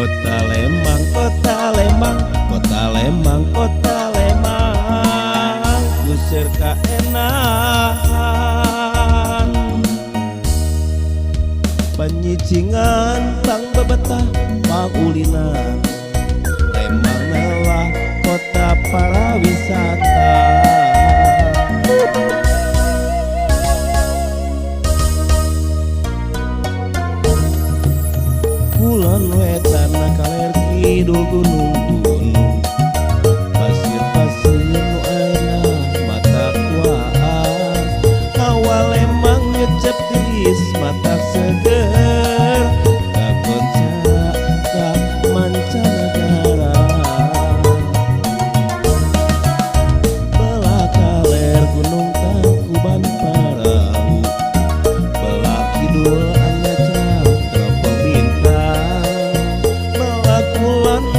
Kota Lembang, kota Lembang, kota Lembang, kota Lembang, usir kaenahan penyicingan tang bebetah paulinan. Lembang adalah kota para wisata. Kulon wetan kaler kidul gunung-gunung, pasir-pasir nu ayeuna mata kuat. Hawa Lembang ngecep tiis mata seger, kakoncara ka mancanagara. Belah kaler gunung Tangkuban Perahu, belah kidul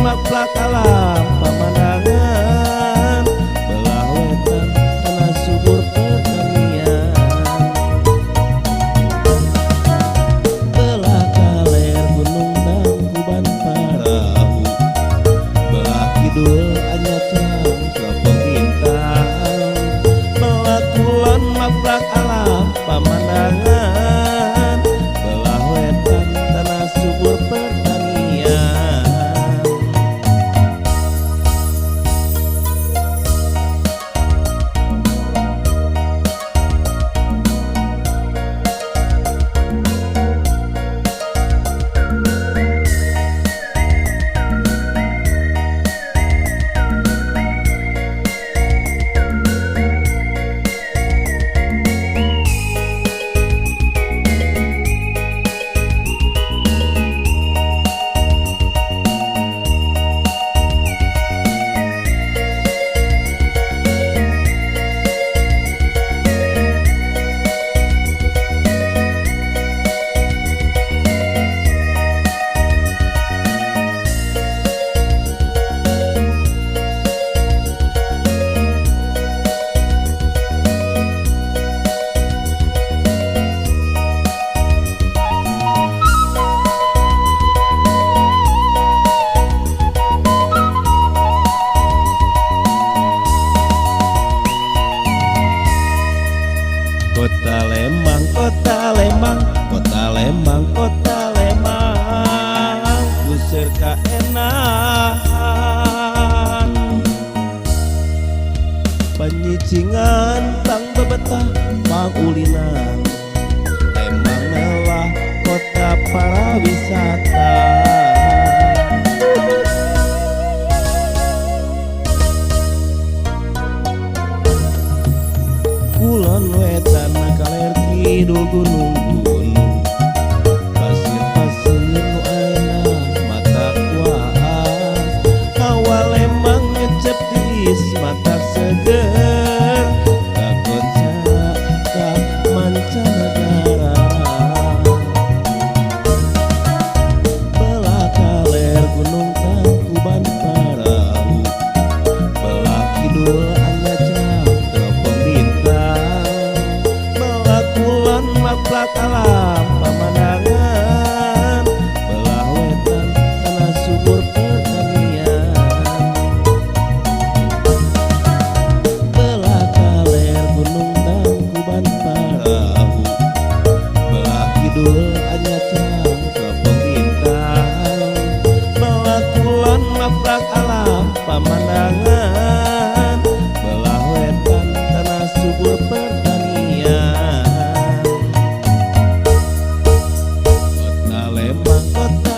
maplak alam pemandangan, belah wetan tanah subur pertanian. Belah kaler gunung Tangkuban Perahu, belah kidul anyacang Teropong Bintang, belah kulon maplak alam pemandangan, belah wetan tanah subur pertanian. Kota Lembang, kota Lembang, kota Lembang, kota Lembang, usir kaenahan penyicingan tang bebetah paulinan. Lembang adalah kota para wisata. Kulon wetan kaler kidul gunung-gunung, pasir-pasir nu ayeuna mata kuat. Hawa Lembang ngecep tiis mata seger, kakoncara ka mancanagara. Belah kaler gunung Tangkuban Perahu, belah kidul anyacang Teropong Bintang, belah kulon maplak alam pemandangan, belah wetan tanah subur pertanian. Belah kaler gunung Tangkuban Perahu, belah kidul anyacang Teropong Bintang, belah kulon maplak alam pemandangan, belah wetan tanah subur pertanian. Kota Lembang, kota